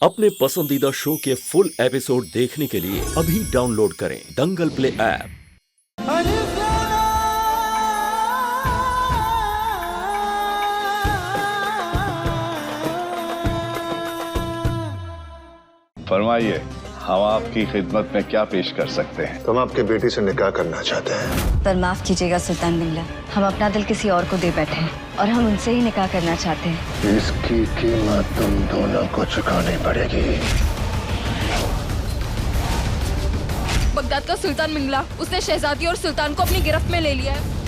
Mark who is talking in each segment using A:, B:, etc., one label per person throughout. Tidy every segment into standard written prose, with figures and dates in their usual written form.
A: अपने पसंदीदा शो के फुल एपिसोड देखने के लिए अभी डाउनलोड करें दंगल प्ले ऐप।
B: फरमाइए, हम आपकी खिदमत में क्या पेश कर सकते हैं?
C: हम आपकी बेटी से निकाह करना चाहते हैं।
D: पर माफ कीजिएगा सुल्तान बिंगला, हम अपना दिल किसी और को दे बैठे हैं और हम उनसे ही निकाह करना चाहते हैं।
C: इसकी कीमत तुम दोनों को चुकानी पड़ेगी।
E: बगदाद का सुल्तान बिंगला, उसने शहजादी और सुल्तान को अपनी गिरफ्त में ले लिया है।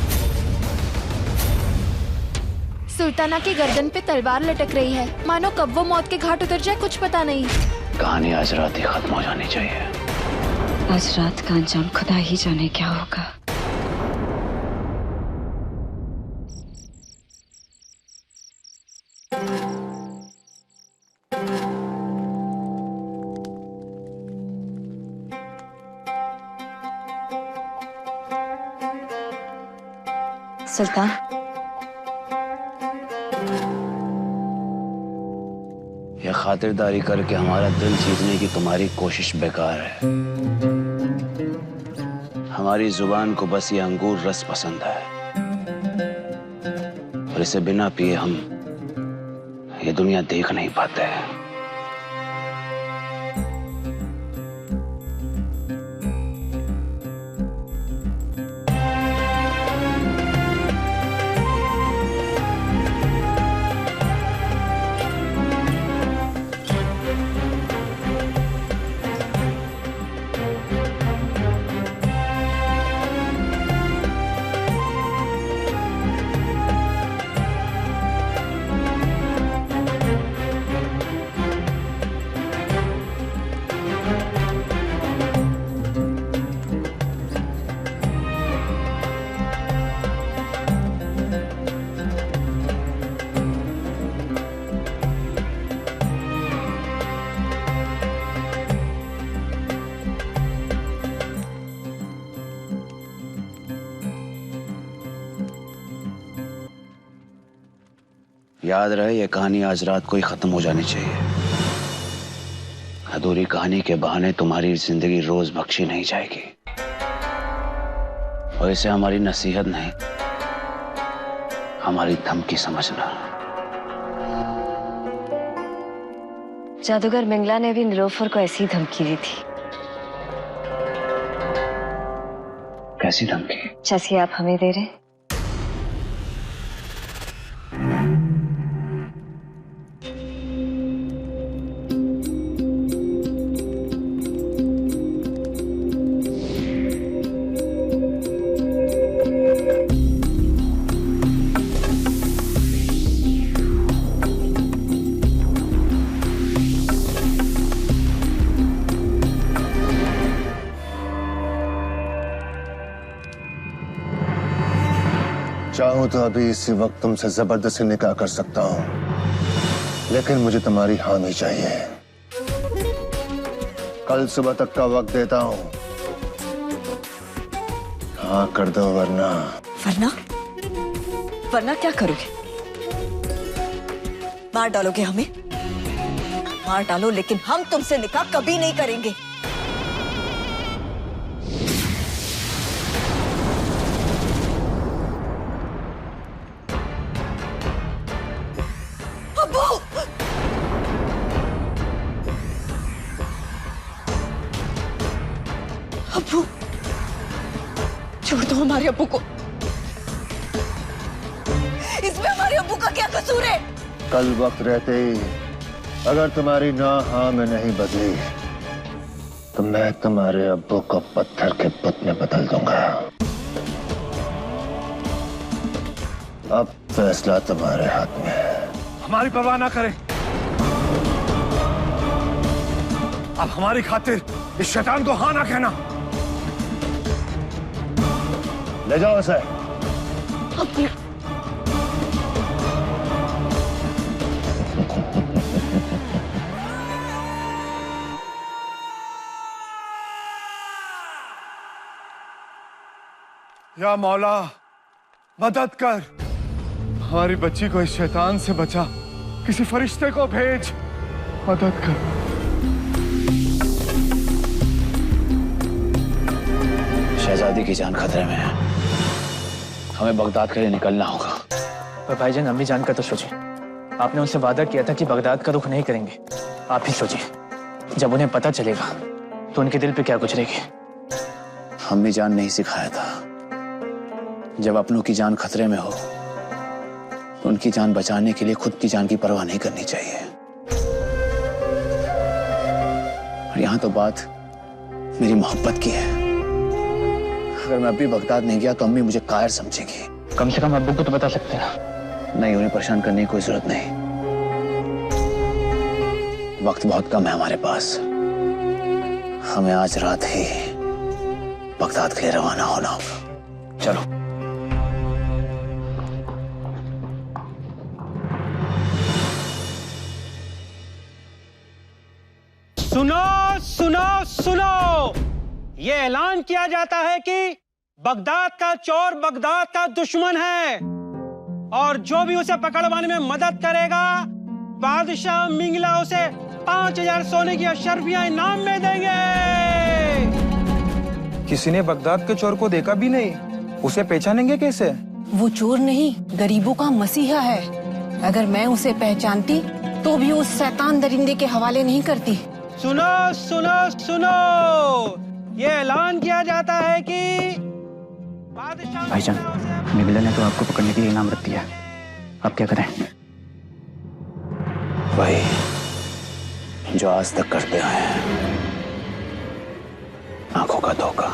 E: सुल्ताना की गर्दन पे तलवार लटक रही है, मानो कब वो मौत के घाट उतर जाए कुछ पता नहीं।
F: कहानी आज रात ही खत्म हो जानी चाहिए।
D: आज रात का अंजाम खुदा ही जाने क्या होगा। सुल्तान,
F: यह खातिरदारी करके हमारा दिल जीतने की तुम्हारी कोशिश बेकार है। हमारी जुबान को बस ये अंगूर रस पसंद है और इसे बिना पिए हम ये दुनिया देख नहीं पाते हैं। याद रहे, ये कहानी आज रात को ही खत्म हो जानी चाहिए। अधूरी कहानी के बहाने तुम्हारी जिंदगी रोज बख्शी नहीं जाएगी और इसे हमारी नसीहत नहीं, हमारी धमकी समझना।
D: जादूगर बिंगला ने भी निलोफर को ऐसी धमकी दी थी।
F: कैसी धमकी?
D: जैसी आप हमें दे रहे हैं।
C: चाहूं तो अभी इसी वक्त तुमसे जबरदस्ती निकाह कर सकता हूं, लेकिन मुझे तुम्हारी हामी चाहिए। कल सुबह तक का वक्त देता हूं। हाँ कर दो, वरना
G: वरना क्या करोगे? मार डालोगे हमें? मार डालो, लेकिन हम तुमसे निकाह कभी नहीं करेंगे। अब्बू, छोड़ दो हमारे अब्बू को। इसमें हमारे अब्बू का क्या कसूर है?
C: कल वक्त रहते ही अगर तुम्हारी ना हाँ में नहीं बदली तो मैं तुम्हारे अब्बू को पत्थर के पुत में बदल दूंगा। अब फैसला तुम्हारे हाथ में है।
H: हमारी परवाह ना करें। अब हमारी खातिर इस शैतान को हाँ ना कहना।
C: ले जाओ उसे।
H: या मौला, मदद कर, हमारी बच्ची को इस शैतान से बचा, किसी फरिश्ते को भेज, मदद कर।
F: शहजादी की जान खतरे में है, हमें बगदाद के लिए निकलना होगा।
I: पर भाईजान, अम्मी जान का तो सोचिए। आपने उनसे वादा किया था कि बगदाद का रुख नहीं करेंगे। आप ही सोचिए, जब उन्हें पता चलेगा तो उनके दिल पे क्या गुजरेगी।
F: अम्मी जान नहीं सिखाया था, जब अपनों की जान खतरे में हो तो उनकी जान बचाने के लिए खुद की जान की परवाह नहीं करनी चाहिए। और यहां तो बात मेरी मोहब्बत की है। अगर मैं अभी बगदाद नहीं गया तो अम्मी मुझे कायर समझेगी।
I: कम से कम अब्बू को तो बता सकते हैं।
F: नहीं, उन्हें परेशान करने की कोई जरूरत नहीं। वक्त बहुत कम है हमारे पास। हमें आज रात ही बगदाद के लिए रवाना होना होगा। चलो।
J: सुनो सुनो सुनो, ये ऐलान किया जाता है कि बगदाद का चोर बगदाद का दुश्मन है और जो भी उसे पकड़वाने में मदद करेगा, बादशाह मिंगला उसे 5000 सोने की अशर्फियां इनाम में देंगे।
K: किसी ने बगदाद के चोर को देखा भी नहीं, उसे पहचानेंगे कैसे?
L: वो चोर नहीं, गरीबों का मसीहा है। अगर मैं उसे पहचानती तो भी उस शैतान दरिंदे के हवाले नहीं करती।
J: सुनो सुनो सुनो, ये ऐलान किया जाता है कि
I: भाईजान, मिंगला ने तो आपको पकड़ने के लिए इनाम रख दिया। अब क्या करें?
F: वही जो आज तक करते आए हैं, आंखों का धोखा।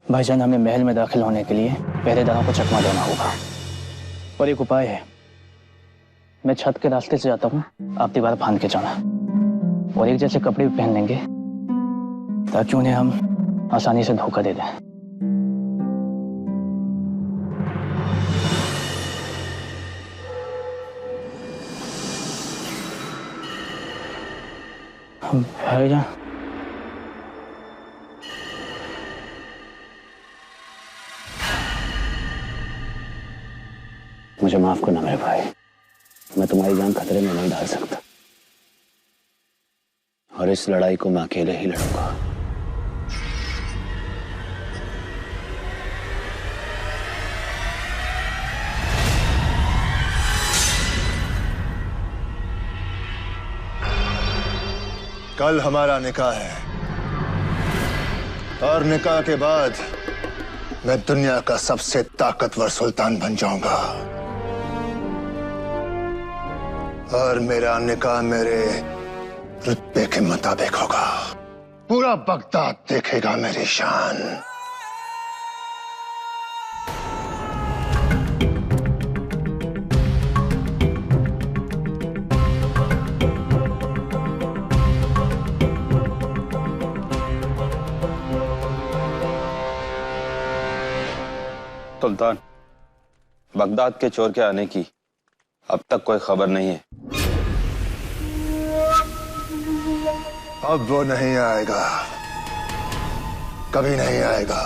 I: भाईजान, हमें महल में दाखिल होने के लिए पहरेदारों को चकमा देना होगा। और एक उपाय है, मैं छत के रास्ते से जाता हूँ, आप दीवार फांद के जाना और एक जैसे कपड़े भी पहन लेंगे ताकि उन्हें हम आसानी से धोखा दे दें। भाईजान,
F: मुझे माफ करना मेरे भाई, मैं तुम्हारी जान खतरे में नहीं डाल सकता और इस लड़ाई को मैं अकेले ही लड़ूंगा।
C: कल हमारा निकाह है और निकाह के बाद मैं दुनिया का सबसे ताकतवर सुल्तान बन जाऊंगा और मेरा निकाह मेरे रुतबे के मुताबिक होगा। पूरा बगदाद देखेगा मेरी शान।
M: सुल्तान, बगदाद के चोर के आने की अब तक कोई खबर नहीं है।
C: अब वो नहीं आएगा, कभी नहीं आएगा।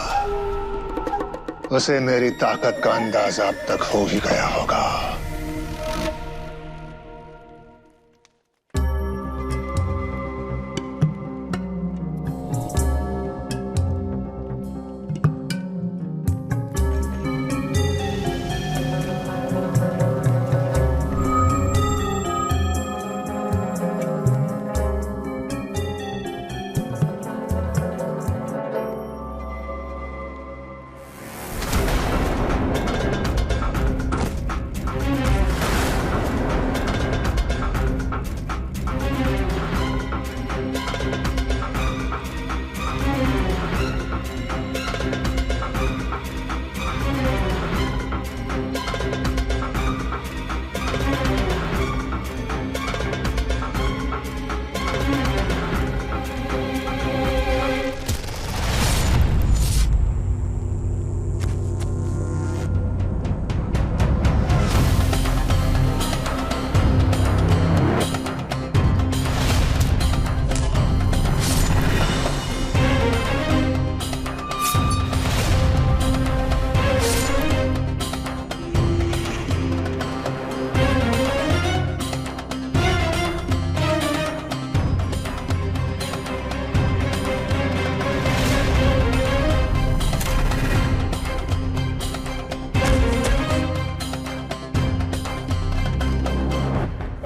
C: उसे मेरी ताकत का अंदाजा अब तक हो ही गया होगा।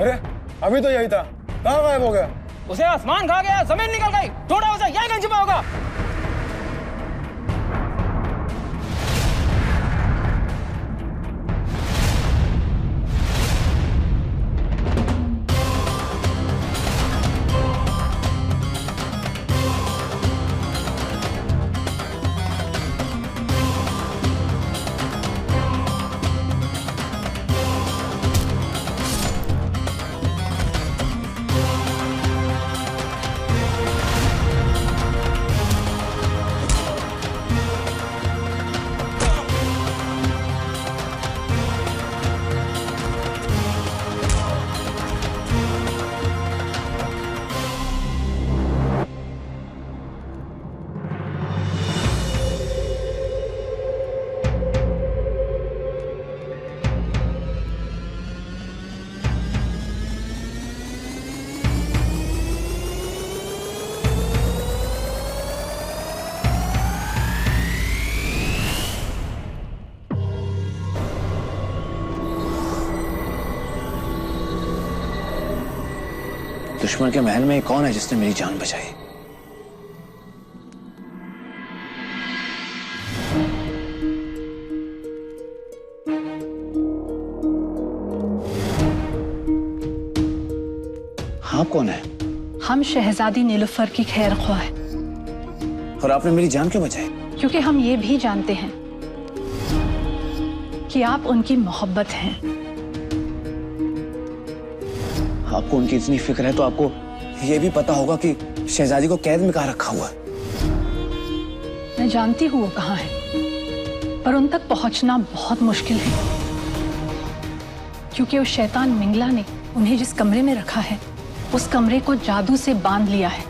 K: अरे अभी तो यही था, कहाँ गायब हो गया?
J: उसे आसमान खा गया, जमीन निकल गई, ढूंढा उसे, यही कहीं छुपा होगा।
F: दुश्मन के महल में कौन है जिसने मेरी जान बचाई? आप कौन है?
L: हम शहजादी नीलुफर की खैर ख्वाह है।
F: और आपने मेरी जान क्यों बचाई?
L: क्योंकि हम ये भी जानते हैं कि आप उनकी मोहब्बत हैं।
F: आपको उनकी इतनी फिक्र है तो आपको यह भी पता होगा कि शहजादी को कैद में कहाँ रखा हुआ है।
L: मैं जानती हूँ वो कहाँ है, पर उन तक पहुंचना बहुत मुश्किल है, क्योंकि उस शैतान मिंगला ने उन्हें जिस कमरे में रखा है उस कमरे को जादू से बांध लिया है।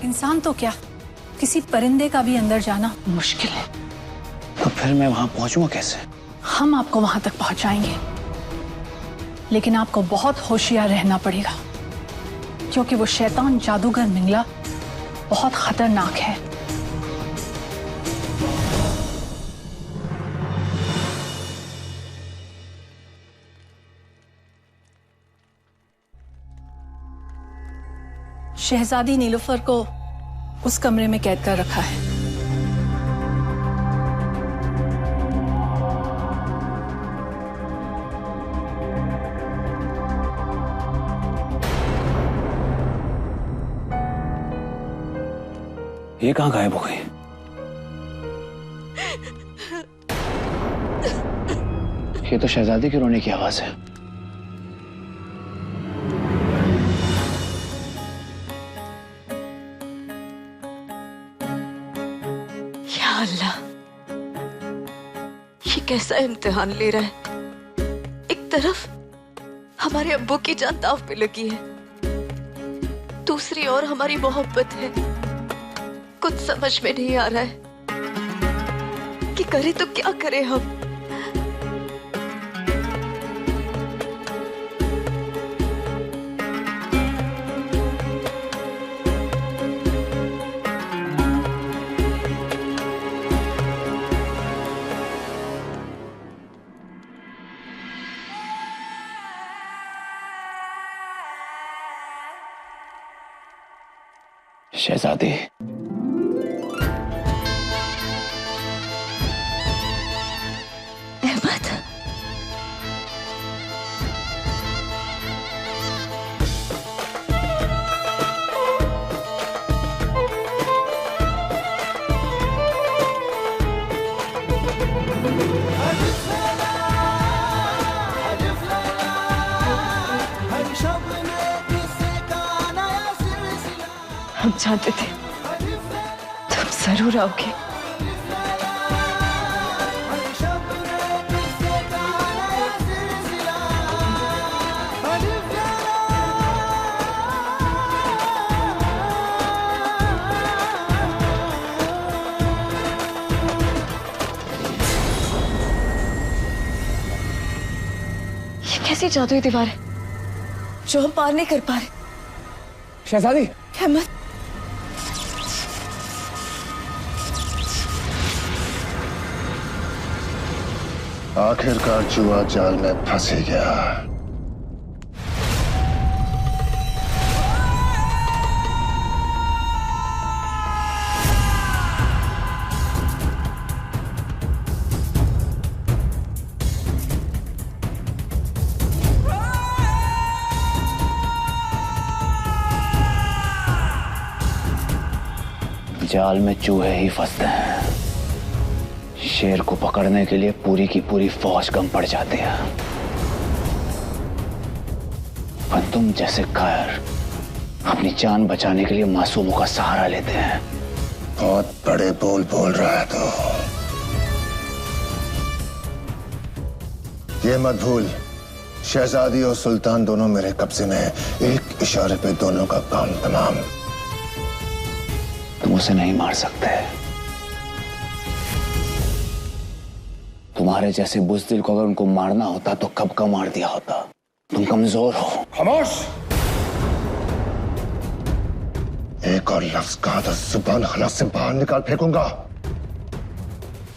L: इंसान तो क्या, किसी परिंदे का भी अंदर जाना मुश्किल है।
F: तो फिर मैं वहां पहुंचूंगा कैसे?
L: हम आपको वहां तक पहुंचाएंगे, लेकिन आपको बहुत होशियार रहना पड़ेगा, क्योंकि वो शैतान जादूगर मिंगला बहुत खतरनाक है। शहजादी नीलुफर को उस कमरे में कैद कर रखा है।
F: ये कहाँ गायब हो गई? ये तो शहजादी के रोने की आवाज है।
G: या अल्लाह, ये कैसा इम्तिहान ले रहा है। एक तरफ हमारे अब्बू की जान दांव पे लगी है, दूसरी ओर हमारी मोहब्बत है। कुछ समझ में नहीं आ रहा है कि करे तो क्या करें हम।
F: शहजादी,
D: हम जानते थे तुम जरूर आओगे। ये कैसी जादुई दीवार है जो हम पार नहीं कर पा रहे?
F: शहजादी,
D: अहमद,
C: आखिरकार जुआ जाल में फंस ही गया।
F: जाल में चूहे ही फंसते हैं। शेर को पकड़ने के लिए पूरी की पूरी फौज कम पड़ जाती है, पर तुम जैसे कायर अपनी जान बचाने के लिए मासूमों का सहारा लेते हैं।
C: बहुत बड़े बोल बोल रहा है तो ये मत भूल, शहजादी और सुल्तान दोनों मेरे कब्जे में हैं। एक इशारे पे दोनों का काम तमाम।
F: तुम उसे नहीं मार सकते। तुम्हारे जैसे बुज़दिल को अगर उनको मारना होता तो कब का मार दिया होता। तुम कमजोर हो।
C: खामोश! एक और लफ्ज कहा तो जुबान हलक से बाहर निकाल फेंकूंगा।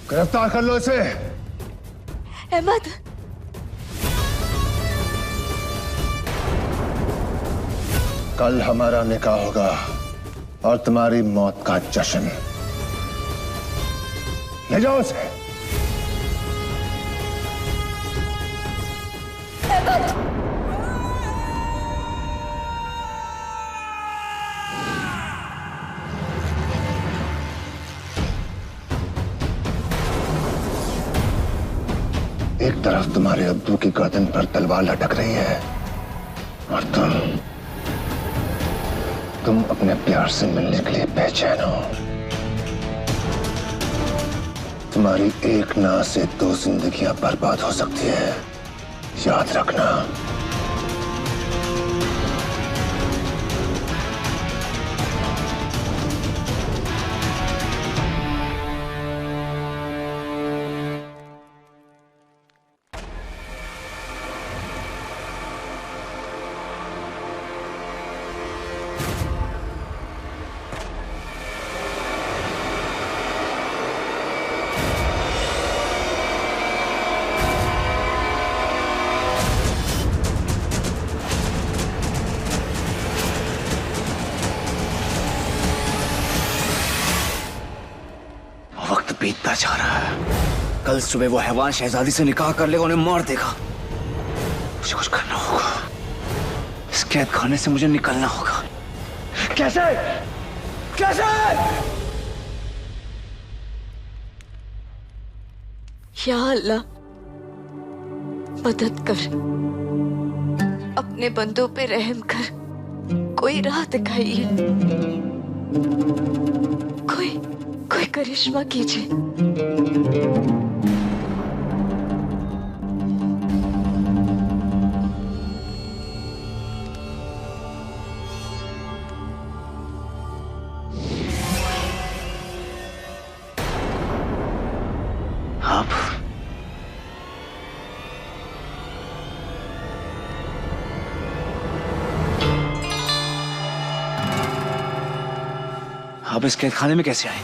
C: गिरफ्तार कर लो इसे।
G: अहमद,
C: कल हमारा निकाह होगा और तुम्हारी मौत का जश्न। ले जाओ उसे। एक तरफ तुम्हारे अब्बू की गर्दन पर तलवार लटक रही है और तुम अपने प्यार से मिलने के लिए बेचैन हो। तुम्हारी एक ना से 2 जिंदगियां बर्बाद हो सकती है, याद रखना।
F: बीतता जा रहा है। कल सुबह वो हैवान शहजादी से निकाह कर लेगा, उन्हें मार देगा। मुझे कुछ करना होगा। इस कैद खाने से मुझे निकलना होगा। कैसे? कैसे?
G: या अल्लाह, मदद कर, अपने बंदों पे रहम कर, कोई राह दिखाइए, कोई करिश्मा कीजिए।
F: आप इस कैद खाने में कैसे आए?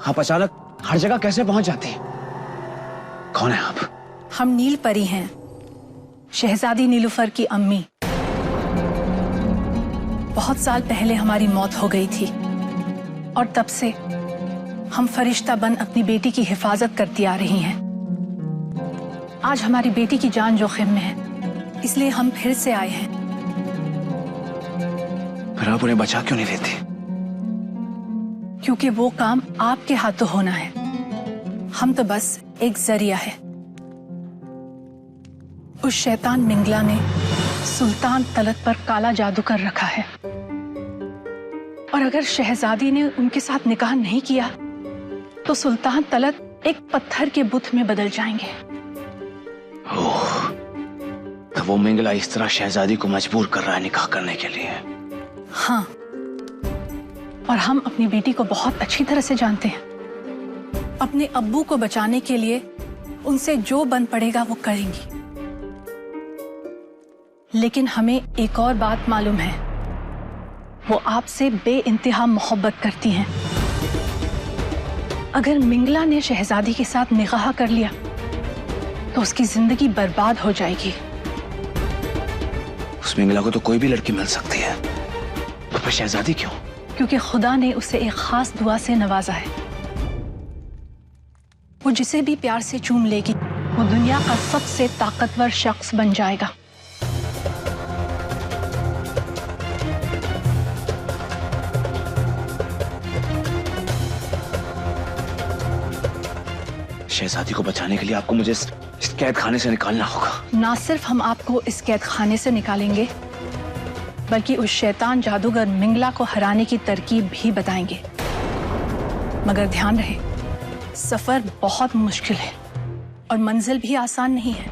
F: आप अचानक हर जगह कैसे पहुंच जाती हैं? कौन है आप?
L: हम नील परी हैं, शहजादी नीलुफर की अम्मी। बहुत साल पहले हमारी मौत हो गई थी और तब से हम फरिश्ता बन अपनी बेटी की हिफाजत करती आ रही हैं। आज हमारी बेटी की जान जोखिम में है, इसलिए हम फिर से आए हैं।
F: फिर आप उन्हें बचा क्यों नहीं लेते?
L: क्योंकि वो काम आपके हाथों होना है। हम तो बस एक जरिया है। उस शैतान मिंगला ने सुल्तान तलत पर काला जादू कर रखा है और अगर शहजादी ने उनके साथ निकाह नहीं किया तो सुल्तान तलत एक पत्थर के बुत में बदल जाएंगे।
F: ओह, तो वो मिंगला इस तरह शहजादी को मजबूर कर रहा है निकाह करने के लिए।
L: हाँ, और हम अपनी बेटी को बहुत अच्छी तरह से जानते हैं। अपने अब्बू को बचाने के लिए उनसे जो बन पड़ेगा वो करेंगी। लेकिन हमें एक और बात मालूम है, वो आपसे बेइंतहा मोहब्बत करती हैं। अगर मिंगला ने शहजादी के साथ निकाह कर लिया तो उसकी जिंदगी बर्बाद हो जाएगी।
F: उस मिंगला को तो कोई भी लड़की मिल सकती है, तो फिर शहजादी क्यों?
L: क्योंकि खुदा ने उसे एक खास दुआ से नवाजा है। वो जिसे भी प्यार से चूम लेगी वो दुनिया का सबसे ताकतवर शख्स बन जाएगा।
F: शहजादी को बचाने के लिए आपको मुझे इस कैद खाने से निकालना होगा।
L: ना सिर्फ हम आपको इस कैद खाने से निकालेंगे, बल्कि उस शैतान जादूगर मिंगला को हराने की तरकीब भी बताएंगे। मगर ध्यान रहे, सफर बहुत मुश्किल है और मंजिल भी आसान नहीं है।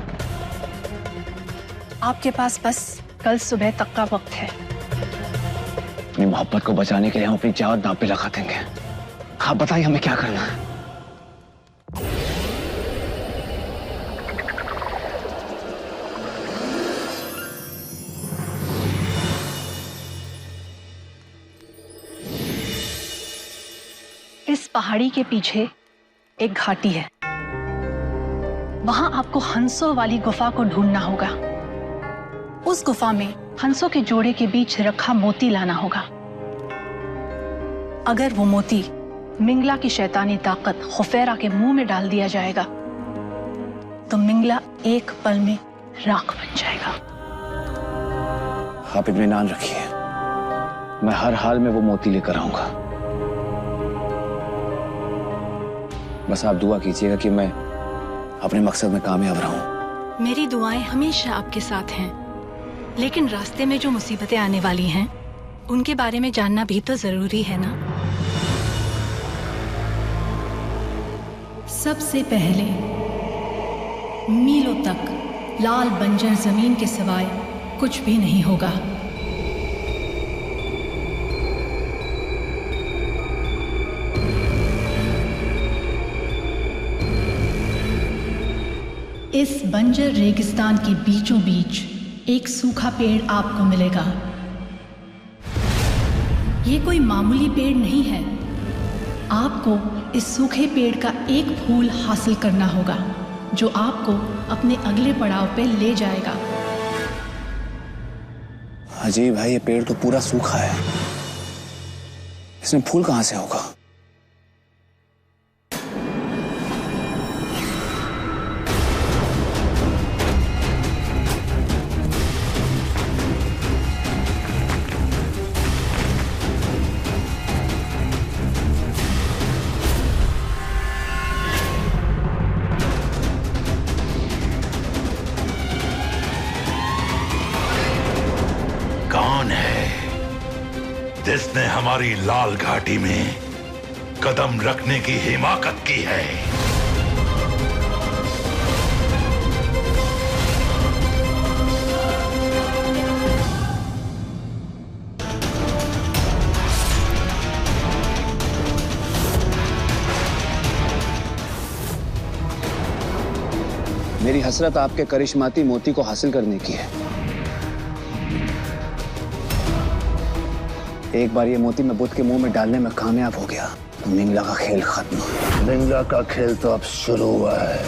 L: आपके पास बस कल सुबह तक का वक्त है।
F: अपनी मोहब्बत को बचाने के लिए हम अपनी जान दांव पे लगा देंगे। आप बताइए हमें क्या करना है।
L: इस पहाड़ी के पीछे एक घाटी है। वहां आपको हंसों वाली गुफा को ढूंढना होगा। उस गुफा में हंसों के जोड़े के बीच रखा मोती लाना होगा। अगर वो मोती मिंगला की शैतानी ताकत खुफैरा के मुंह में डाल दिया जाएगा तो मिंगला एक पल में राख बन जाएगा।
F: आप इत्मीनान रखिए, मैं हर हाल में वो मोती लेकर आऊंगा। बस आप दुआ कीजिएगा कि मैं अपने मकसद में कामयाब रहूं।
L: मेरी दुआएं हमेशा आपके साथ हैं, लेकिन रास्ते में जो मुसीबतें आने वाली हैं उनके बारे में जानना भी तो जरूरी है ना। सबसे पहले मीलों तक लाल बंजर जमीन के सिवाय कुछ भी नहीं होगा। इस बंजर रेगिस्तान के बीचों बीच एक सूखा पेड़ आपको मिलेगा। ये कोई मामूली पेड़ नहीं है। आपको इस सूखे पेड़ का एक फूल हासिल करना होगा जो आपको अपने अगले पड़ाव पे ले जाएगा।
F: अजीब है, ये पेड़ तो पूरा सूखा है, इसमें फूल कहां से होगा?
N: कौन है जिसने हमारी लाल घाटी में कदम रखने की हिमाकत की है?
F: मेरी हसरत आपके करिश्माती मोती को हासिल करने की है। एक बार ये मोती मैं बुद्ध के मुंह में डालने में कामयाब हो गया तो मिंगला का खेल खत्म।
C: मिंगला का खेल तो अब शुरू हुआ है।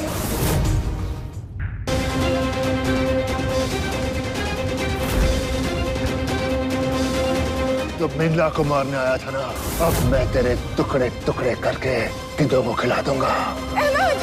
C: तो मिंगला को मारने आया था ना, अब मैं तेरे टुकड़े टुकड़े करके गिद्धों को खिला दूंगा।
E: अहमद!